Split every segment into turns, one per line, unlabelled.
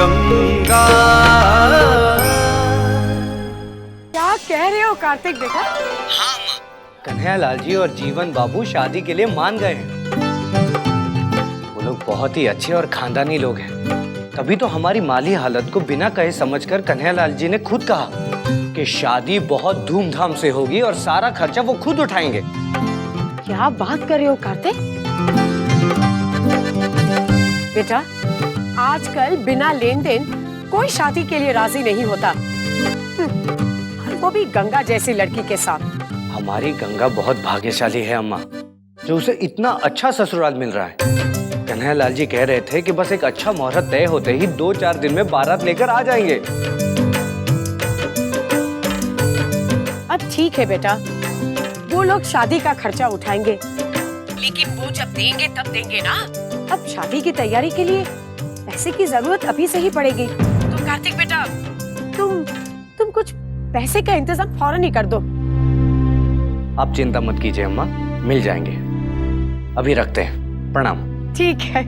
गंगा।
क्या कह रहे हो कार्तिक बेटा?
हाँ माँ, कन्हैयालाल जी और जीवन बाबू शादी के लिए मान गए हैं। वो लोग बहुत ही अच्छे और खानदानी लोग हैं। तभी तो हमारी माली हालत को बिना कहे समझकर कन्हैयालाल जी ने खुद कहा कि शादी बहुत धूमधाम से होगी और सारा खर्चा वो खुद उठाएंगे।
क्या बात कर रहे हो कार्तिक? बेटा, आजकल बिना लेन देन कोई शादी के लिए राजी नहीं होता, और वो भी गंगा जैसी लड़की के साथ।
हमारी गंगा बहुत भाग्यशाली है अम्मा, जो उसे इतना अच्छा ससुराल मिल रहा है। कन्हैयालाल जी कह रहे थे कि बस एक अच्छा मुहूर्त तय होते ही 2-4 दिन में बारात लेकर आ जाएंगे।
अब ठीक है बेटा, वो लोग शादी का खर्चा उठाएंगे, लेकिन वो जब देंगे तब देंगे ना। अब शादी की तैयारी के लिए पैसे की जरूरत अभी से ही पड़ेगी। तो कार्तिक बेटा, तुम कुछ पैसे का इंतजाम फौरन ही कर दो।
आप चिंता मत कीजिए अम्मा, मिल जाएंगे। अभी रखते हैं, प्रणाम।
ठीक है,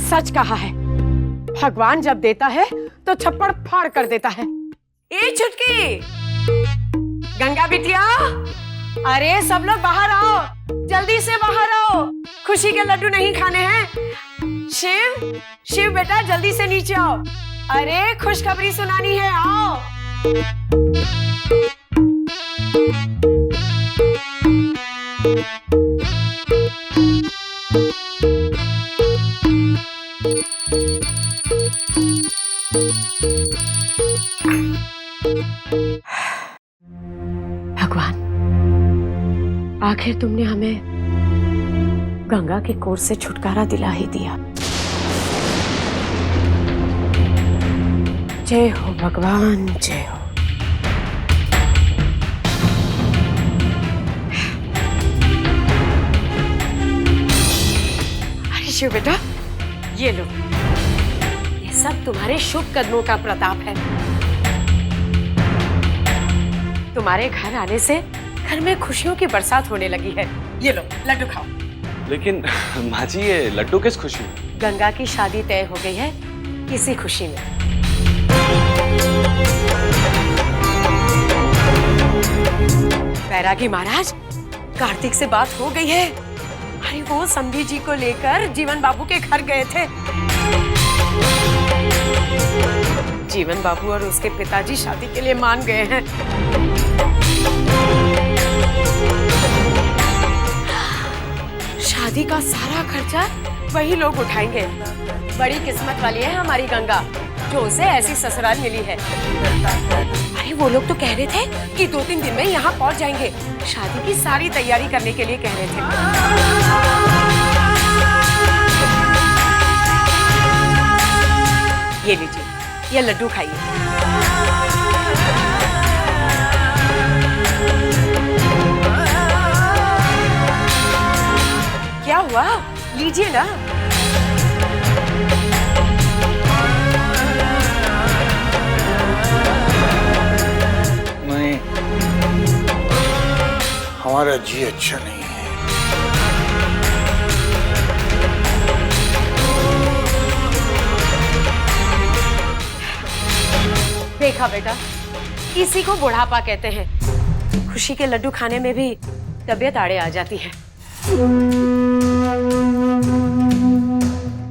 सच कहा है, भगवान जब देता है तो छप्पड़ फाड़ कर देता है। ए छुटकी, गंगा बिटिया, अरे सब लोग बाहर आओ, जल्दी से बाहर आओ, खुशी के लड्डू नहीं खाने हैं। शिव बेटा, जल्दी से नीचे आओ, अरे खुशखबरी सुनानी है, आओ। भगवान, आखिर तुमने हमें गंगा के कोर से छुटकारा दिला ही दिया। जय हो भगवान, जय हो। अरे शिव बेटा, ये लो, ये सब तुम्हारे शुभ कदमों का प्रताप है। तुम्हारे घर आने से घर में खुशियों की बरसात होने लगी है। ये लो, लड्डू खाओ।
लेकिन माँ जी, ये लड्डू किस खुशी में?
गंगा की शादी तय हो गई है, इसी खुशी में। बैरागी महाराज, कार्तिक से बात हो गई है। अरे वो समधी जी को लेकर जीवन बाबू के घर गए थे। जीवन बाबू और उसके पिताजी शादी के लिए मान गए हैं। शादी का सारा खर्चा वही लोग उठाएंगे। बड़ी किस्मत वाली है हमारी गंगा, जो उसे ऐसी ससुराल मिली है। अरे वो लोग तो कह रहे थे कि 2-3 दिन में यहाँ पहुँच जाएंगे। शादी की सारी तैयारी करने के लिए कह रहे थे। ये लीजिए, ये लड्डू खाइए। क्या हुआ, लीजिए ना।
नहीं, हमारा जी अच्छा नहीं है।
देखा बेटा, इसी को बुढ़ापा कहते हैं। खुशी के लड्डू खाने में भी तबीयत आड़े आ जाती है।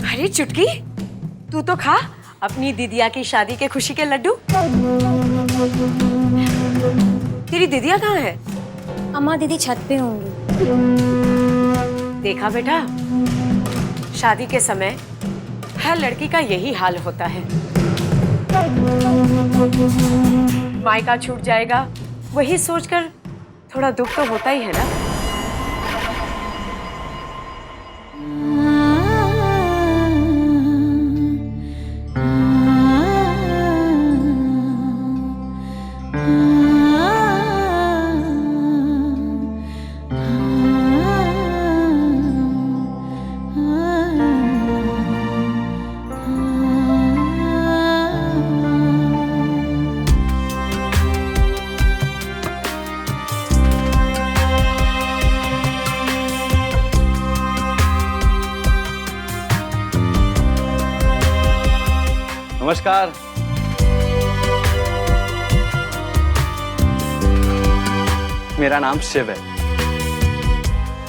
अरे चुटकी, तू तो खा अपनी दीदिया की शादी के खुशी के लड्डू। तेरी दीदिया कहाँ है?
अम्मा, दीदी छत पे होंगी।
देखा बेटा, शादी के समय हर लड़की का यही हाल होता है। मायका छूट जाएगा, वही सोचकर थोड़ा दुख तो होता ही है ना।
नमस्कार। मेरा नाम शिव है।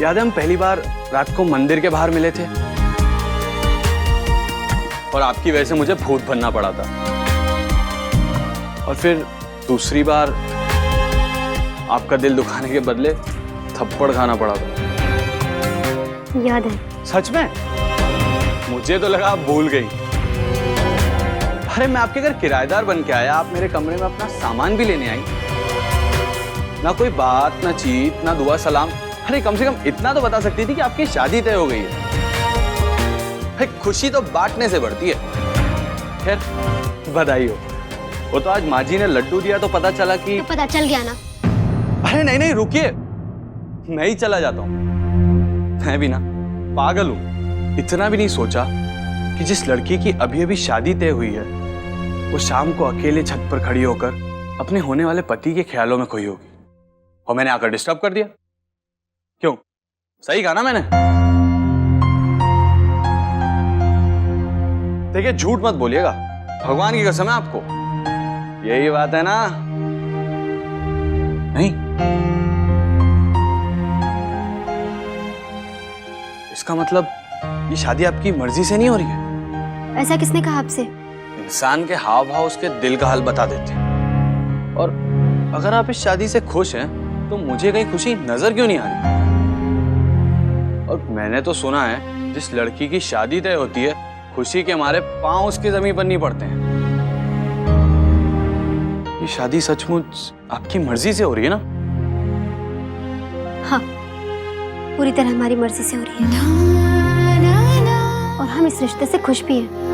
याद है हम पहली बार रात को मंदिर के बाहर मिले थे और आपकी वजह से मुझे भूत बनना पड़ा था। और फिर दूसरी बार आपका दिल दुखाने के बदले थप्पड़ खाना पड़ा था।
याद है।
सच में? मुझे तो लगा आप भूल गई। अरे मैं आपके घर किराएदार बन के आया, आप मेरे कमरे में अपना सामान भी लेने आई। ना कोई बात, ना चीत, ना दुआ सलाम। अरे कम से कम इतना तो बता सकती थी कि आपकी शादी तय हो गई है। अरे खुशी तो बांटने से बढ़ती है। खैर बधाई हो। वो तो आज माँ जी ने लड्डू दिया तो पता चला कि
तो पता चल गया ना।
अरे नहीं नहीं रुकिए, मैं ही चला जाता हूँ। मैं भी ना पागल हूँ, इतना भी नहीं सोचा कि जिस लड़की की अभी अभी शादी तय हुई है वो शाम को अकेले छत पर खड़ी होकर अपने होने वाले पति के ख्यालों में खोई होगी और मैंने आकर डिस्टर्ब कर दिया। क्यों? सही कहा ना मैंने? देखिए झूठ मत बोलिएगा, भगवान की कसम है आपको। यही बात है ना? नहीं? इसका मतलब ये शादी आपकी मर्जी से नहीं हो रही है?
ऐसा किसने कहा आपसे?
इंसान के हाव भाव उसके दिल का हाल बता देते हैं। और अगर आप इस शादी से खुश हैं तो मुझे कहीं खुशी नजर क्यों नहीं आ रही? और मैंने तो सुना है जिस लड़की की शादी तय होती है खुशी के मारे पांव उसकी जमीन पर नहीं पड़ते हैं। ये शादी सचमुच आपकी मर्जी से हो रही है ना?
हाँ, पूरी तरह हमारी मर्जी से हो रही है और हम इस रिश्ते से खुश भी हैं।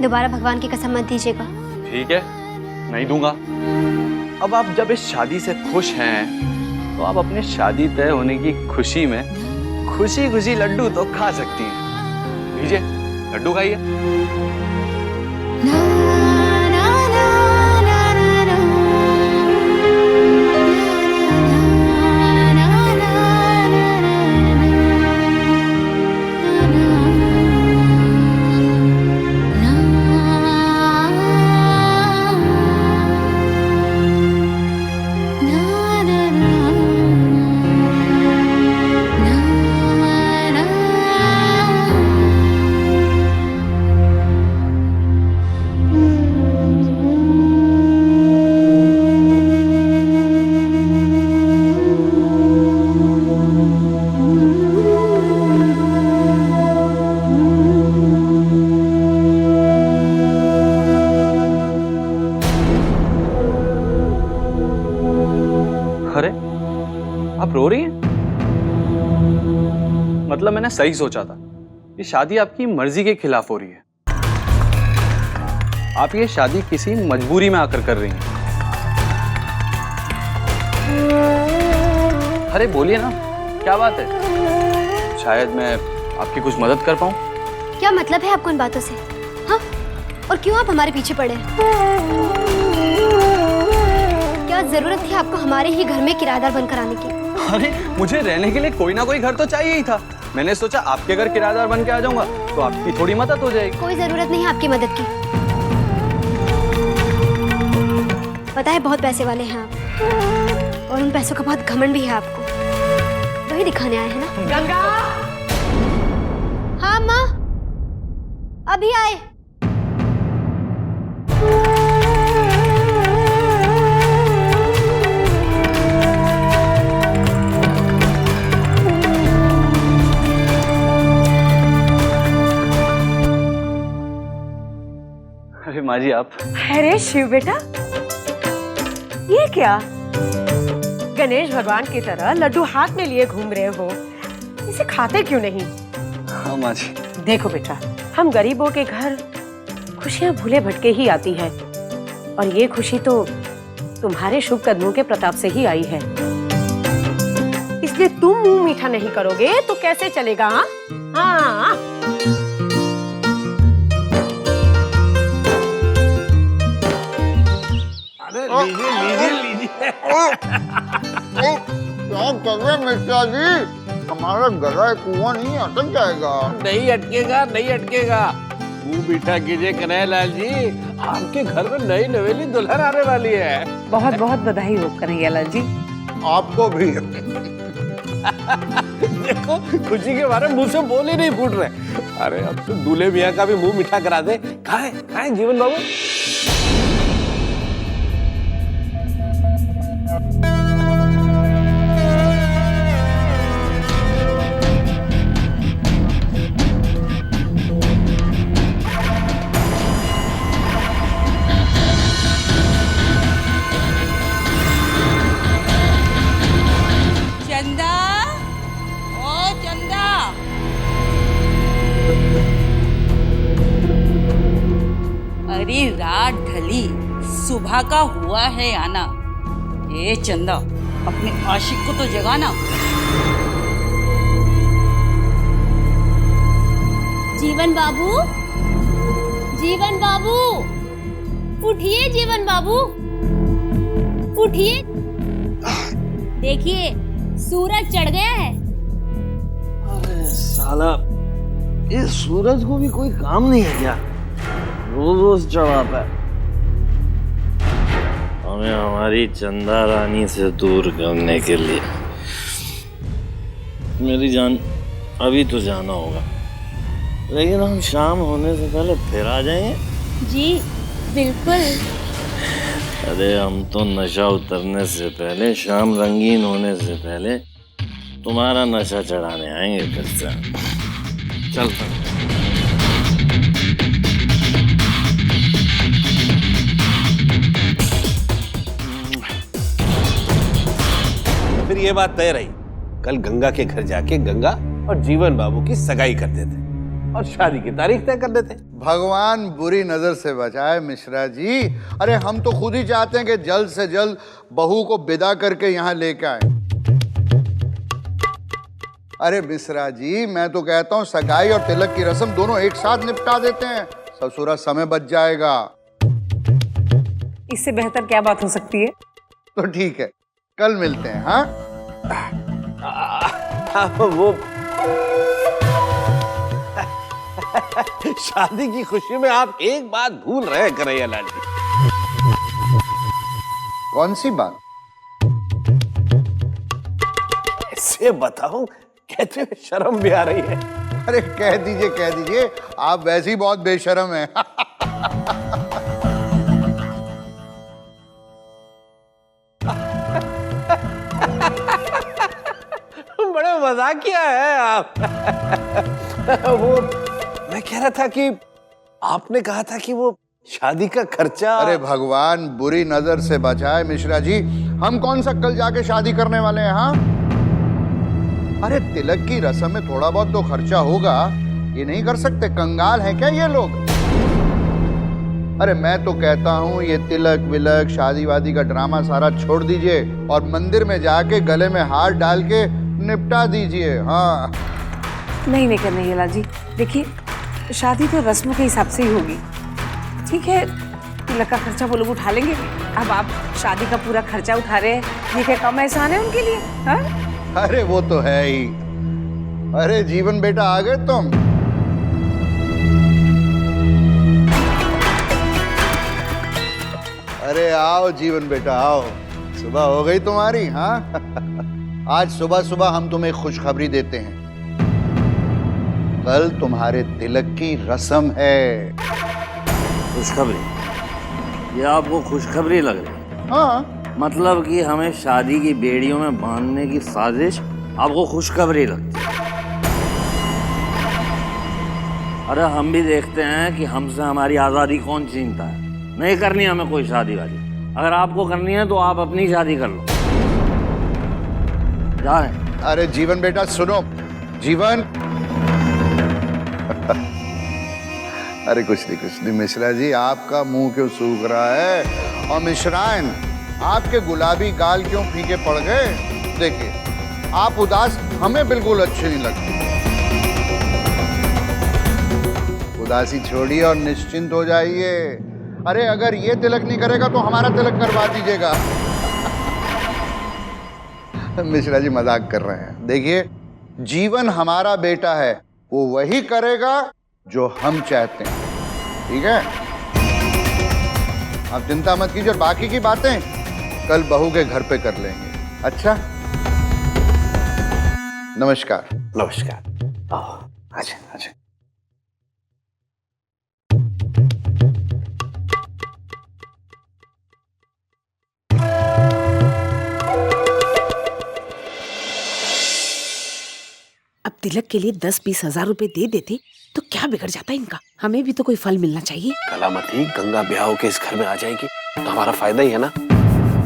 दोबारा भगवान की कसम मत दीजिएगा।
ठीक है, नहीं दूंगा। अब आप जब इस शादी से खुश हैं तो आप अपने शादी तय होने की खुशी में खुशी खुशी लड्डू तो खा सकती हैं। लीजिए लड्डू खाइए। अरे आप रो रही हैं? मतलब मैंने सही सोचा था, ये शादी आपकी मर्जी के खिलाफ हो रही है। आप ये शादी किसी मजबूरी में आकर कर रही हैं। अरे बोलिए ना, क्या बात है? शायद मैं आपकी कुछ मदद कर पाऊं।
क्या मतलब है आपको इन बातों से? हाँ? और क्यों आप हमारे पीछे पड़े? क्या जरूरत थी आपको हमारे ही घर में किराएदार बनकर आने की?
अरे मुझे रहने के लिए कोई ना कोई घर तो चाहिए ही था। मैंने सोचा आपके घर किराएदार बन के आ जाऊंगा तो आपकी थोड़ी मदद हो जाएगी।
कोई जरूरत नहीं है आपकी मदद की। पता है बहुत पैसे वाले हैं आप और उन पैसों का बहुत घमंड भी है आपको। वही दिखाने आए हैं ना?
गंगा,
हाँ माँ, अभी आए।
अरे माँ जी आप।
अरे शिव बेटा, ये क्या? गणेश भगवान की तरह लड्डू हाथ में लिए घूम रहे हो, इसे खाते क्यों नहीं?
हाँ माँ जी।
देखो बेटा, हम गरीबों के घर खुशियां भूले भटके ही आती है और ये खुशी तो तुम्हारे शुभ कदमों के प्रताप से ही आई है। इसलिए तुम मुंह मीठा नहीं करोगे तो कैसे चलेगा? हाँ।
लीजिए लीजिए लीजिए। क्या कर रहे मिश्रा जी? हमारा गला कुआं नहीं अटक जाएगा।
नहीं अटकेगा, नहीं अटकेगा।
मुंह मीठा कीजिए कन्हैयालाल जी, आपके घर में नई नवेली दुल्हन आने वाली है।
बहुत बहुत बधाई हो कन्हैयालाल जी।
आपको भी। देखो खुशी के बारे में मुंह से बोल ही नहीं फूट रहे। अरे अब तो दूल्हे मियाँ का भी मुंह मीठा करा दे। खाए जीवन बाबू।
चंदा, ओ चंदा, अरे रात ढली, सुबह का हुआ है आना। ए चंदा, अपने आशिक को तो जगाना।
जीवन बाबू, जीवन बाबू, उठिए जीवन बाबू, उठिए। देखिए सूरज चढ़ गया है।
अरे साला, इस सूरज को भी कोई काम नहीं है क्या? रोज रोज चढ़ाता है।
हमें हमारी चंदा रानी से दूर करने के लिए मेरी जान अभी तो जाना होगा, लेकिन हम शाम होने से पहले फिर आ जाएंगे।
जी बिल्कुल।
अरे हम तो नशा उतरने से पहले, शाम रंगीन होने से पहले तुम्हारा नशा चढ़ाने आएंगे फिर से। चल
फिर ये बात तय रही, कल गंगा के घर जाके गंगा और जीवन बाबू की सगाई कर देते और शादी की तारीख तय कर देते।
भगवान बुरी नजर से बचाए मिश्रा जी। अरे हम तो खुद ही चाहते हैं कि जल्द से जल्द बहू को विदा करके यहाँ लेके आए। अरे मिश्रा जी, मैं तो कहता हूँ सगाई और तिलक की रस्म दोनों एक साथ निपटा देते हैं, ससुरा समय बच जाएगा।
इससे बेहतर क्या बात हो सकती है?
तो ठीक है, कल मिलते हैं। हाँ
वो शादी की खुशी में आप एक बात भूल रहे हैं कन्हैयालाल जी।
कौन सी बात?
कैसे बताऊं, कहते हुए शर्म भी आ रही है।
अरे कह दीजिए, आप वैसे ही बहुत बेशर्म हैं।
बड़े मजाकिया है आप। वो मैं कह रहा था कि आपने कहा था कि वो शादी का खर्चा।
अरे भगवान बुरी नजर से बचाए मिश्रा जी, हम कौन सा कल जाके शादी करने वाले हैं? हाँ, अरे तिलक की रस्म में थोड़ा बहुत तो खर्चा होगा, ये नहीं कर सकते? कंगाल हैं क्या ये लोग? अरे मैं तो कहता हूँ ये तिलक विलक शादी वादी का ड्रामा सारा छोड़ दीजिए और मंदिर में जाके गले में हार डाल के निपटा दीजिए। हाँ
नहीं कन्हैयालाल जी, देखिए शादी तो रस्म के हिसाब से ही होगी। ठीक है, तिलक का खर्चा वो लोग उठा लेंगे। अब आप शादी का पूरा खर्चा उठा रहे हैं, ये क्या कम एहसान है उनके लिए? हाँ?
अरे वो तो है ही। अरे जीवन बेटा आ गए तुम। अरे आओ जीवन बेटा आओ, सुबह हो गई तुम्हारी। हाँ आज सुबह सुबह हम तुम्हें खुशखबरी देते हैं, कल तुम्हारे तिलक की रस्म है।
खुशखबरी? ये आपको खुशखबरी लग रही है?
हाँ
मतलब कि हमें शादी की बेड़ियों में बांधने की साजिश आपको खुशखबरी लगती है? अरे हम भी देखते हैं कि हमसे हमारी आजादी कौन छीनता है। नहीं करनी हमें कोई शादी वादी, अगर आपको करनी है तो आप अपनी शादी कर लो। जा रहे हैं।
अरे जीवन बेटा सुनो, जीवन। अरे कुछ नहीं मिश्रा जी, आपका मुंह क्यों सूख रहा है? और मिश्रायन, आपके गुलाबी गाल क्यों फीके पड़ गए? देखिए आप उदास हमें बिल्कुल अच्छे नहीं लगते। उदासी छोड़िए और निश्चिंत हो जाइए। अरे अगर ये तिलक नहीं करेगा तो हमारा तिलक करवा दीजिएगा। मिश्रा जी मजाक कर रहे हैं। देखिए जीवन हमारा बेटा है, वो वही करेगा जो हम चाहते हैं। ठीक है? आप चिंता मत कीजिए और बाकी की बातें कल बहू के घर पे कर लेंगे। अच्छा, नमस्कार।
नमस्कार। आओ, अच्छा अच्छा।
अब तिलक के लिए 10-20 हजार रुपए दे देते तो क्या बिगड़ जाता इनका? हमें भी तो कोई फल मिलना चाहिए।
कलामती, गंगा ब्याह होके इस घर में आ जाएगी तो हमारा फायदा ही है ना।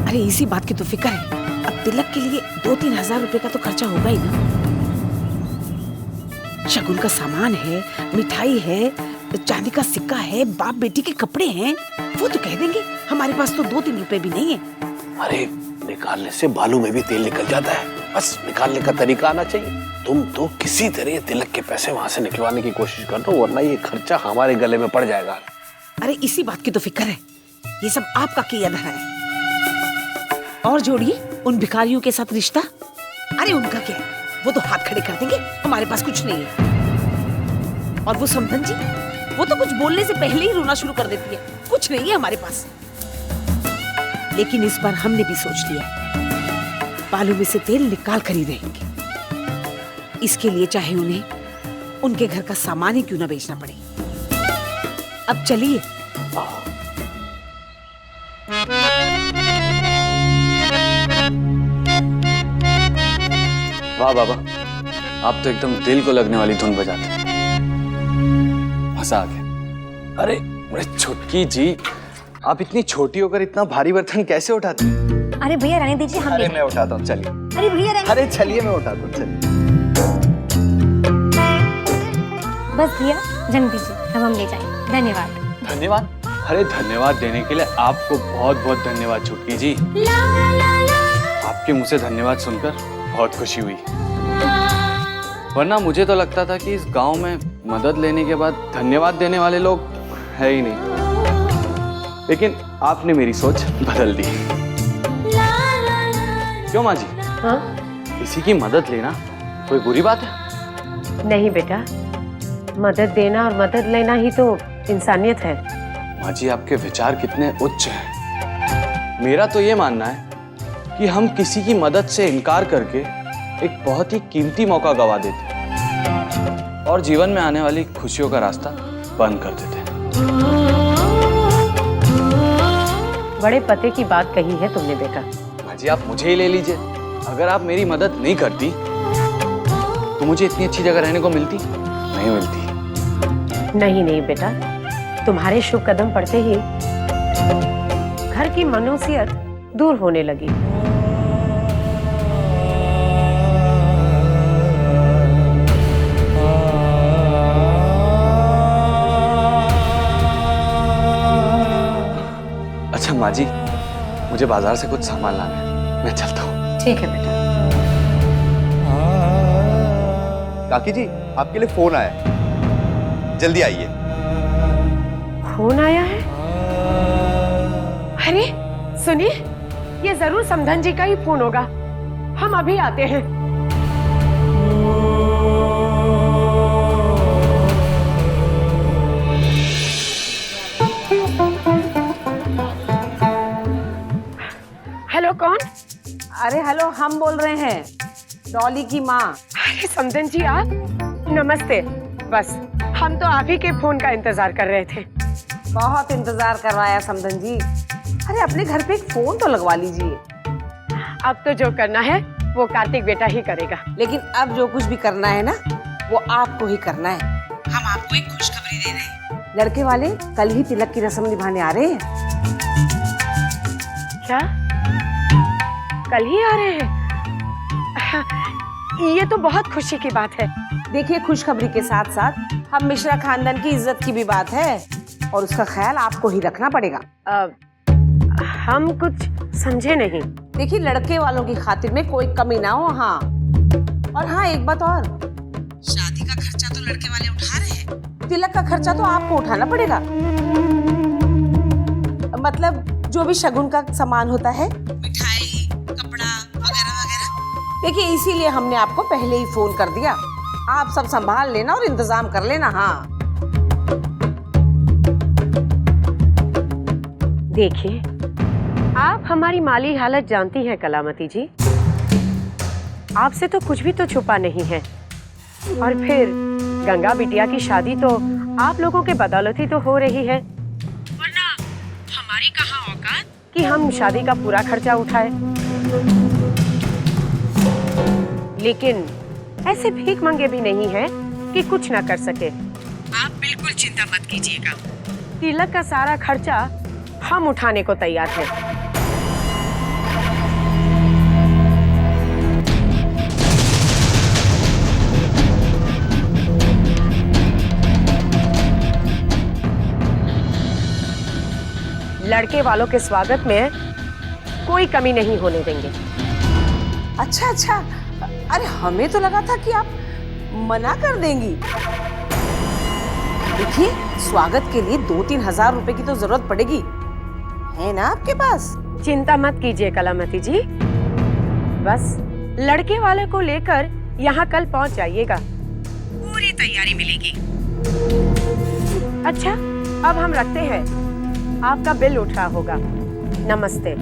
अरे इसी बात की तो फिक्र है। अब तिलक के लिए 2-3 हजार रुपए का तो खर्चा होगा ही ना। शगुन का सामान है, मिठाई है, चांदी का सिक्का है, बाप बेटी के कपड़े हैं, वो तो कह देंगे। हमारे पास तो 2-3 रुपए भी नहीं है।
अरे निकालने से बालू में भी तेल निकल जाता है, बस निकालने का तरीका आना चाहिए। तुम तो किसी तरह तिलक के पैसे वहां से निकलवाने की कोशिश कर दो, वरना ये खर्चा हमारे गले में पड़ जाएगा।
अरे इसी बात की तो फिक्र है। ये सब आपका किया धरा है। और जोड़िए उन भिखारियों के साथ रिश्ता। अरे उनका क्या है, वो तो हाथ खड़े कर देंगे, हमारे पास कुछ नहीं है। और वो समधन जी, वो तो कुछ बोलने से पहले ही रोना शुरू कर देती है, कुछ नहीं है हमारे पास। लेकिन इस बार हमने भी सोच लिया, बालू में से तेल निकाल कर ही रहेंगे। इसके लिए चाहे उन्हें उनके घर का सामान ही क्यों ना बेचना पड़े। अब चलिए।
वाह बाबा, आप तो एकदम दिल को लगने वाली धुन बजाते हैं। मजा आ गया। अरे छुटकी जी, आप इतनी छोटी होकर इतना भारी बर्तन कैसे उठाते हैं?
अरे भैया रहने दीजिए, हम
अरे मैं उठाता हूँ, चलिए।
अरे भैया रहने,
अरे चलिए मैं उठाता हूँ, चलिए।
बस भैया रहने दीजिए, अब हम ले जाएं। धन्यवाद।
धन्यवाद? अरे धन्यवाद देने के लिए आपको बहुत बहुत धन्यवाद छुटकी जी। आपके मुंह से धन्यवाद सुनकर बहुत खुशी हुई, वरना मुझे तो लगता था कि इस गांव में मदद लेने के बाद धन्यवाद देने वाले लोग है ही नहीं। लेकिन आपने मेरी सोच बदल दी। क्यों माँ जी?
हाँ?
किसी की मदद लेना कोई बुरी बात है?
नहीं बेटा, मदद देना और मदद लेना ही तो इंसानियत है।
माँ जी, आपके विचार कितने उच्च हैं। मेरा तो ये मानना है कि हम किसी की मदद से इनकार करके एक बहुत ही कीमती मौका गवा देते और जीवन में आने वाली खुशियों का रास्ता बंद कर देते।
बड़े पते की बात कही है तुमने बेटा।
माँ जी, आप मुझे ही ले लीजिए। अगर आप मेरी मदद नहीं करती तो मुझे इतनी अच्छी जगह रहने को मिलती नहीं मिलती।
नहीं नहीं बेटा, तुम्हारे शुभ कदम पड़ते ही घर की मनोसियत दूर होने लगी।
अच्छा माँ जी, मुझे बाजार से कुछ सामान लाना है, मैं चलता हूँ।
ठीक है बेटा।
काकी जी, आपके लिए फोन आया, जल्दी आइए।
फोन आया है? अरे सुनिए, ये जरूर समधन जी का ही फोन होगा। हम अभी आते हैं। हेलो, कौन?
अरे हेलो, हम बोल रहे हैं, डॉली की माँ।
अरे समधन जी आप, नमस्ते। बस हम तो आप ही के फोन का इंतजार कर रहे थे।
बहुत इंतजार करवाया समधन जी। अरे अपने घर पे एक फोन तो लगवा लीजिए।
अब तो जो करना है वो कार्तिक बेटा ही करेगा।
लेकिन अब जो कुछ भी करना है ना, वो आपको ही करना है। हम आपको एक खुशखबरी दे रहे हैं। लड़के वाले कल ही तिलक की रस्म निभाने आ रहे हैं।
क्या? कल ही आ रहे हैं? ये तो बहुत खुशी की बात है।
देखिए, खुशखबरी के साथ साथ हम मिश्रा खानदान की इज्जत की भी बात है और उसका ख्याल आपको ही रखना पड़ेगा।
हम कुछ समझे नहीं।
देखिए, लड़के वालों की खातिर में कोई कमी ना हो। हाँ, और हाँ एक बात और, शादी का खर्चा तो लड़के वाले उठा रहे हैं, तिलक का खर्चा तो आपको उठाना पड़ेगा। मतलब जो भी शगुन का सामान होता है, मिठाई, कपड़ा वगैरह वगैरह। देखिए, इसीलिए हमने आपको पहले ही फोन कर दिया। आप सब संभाल लेना और इंतजाम कर लेना। हाँ
देखिए, आप हमारी माली हालत जानती हैं कलामती जी। आपसे तो कुछ भी तो छुपा नहीं है। और फिर गंगा बिटिया की शादी तो आप लोगों के बदौलत ही तो हो रही है, वरना हमारी कहाँ औकात कि हम शादी का पूरा खर्चा उठाए। लेकिन ऐसे भीख मंगे भी नहीं है कि कुछ ना कर सके। आप बिल्कुल चिंता मत कीजिएगा, तिलक का सारा खर्चा हम उठाने को तैयार हैं। लड़के वालों के स्वागत में कोई कमी नहीं होने देंगे।
अच्छा अच्छा, अरे हमें तो लगा था कि आप मना कर देंगी। देखिए, स्वागत के लिए 2-3 हजार रुपए की तो जरूरत पड़ेगी, है ना आपके पास?
चिंता मत कीजिए कलामती जी, बस लड़के वाले को लेकर यहाँ कल पहुँच जाइएगा, पूरी तैयारी मिलेगी। अच्छा, अब हम रखते हैं, आपका बिल उठ रहा होगा। नमस्ते।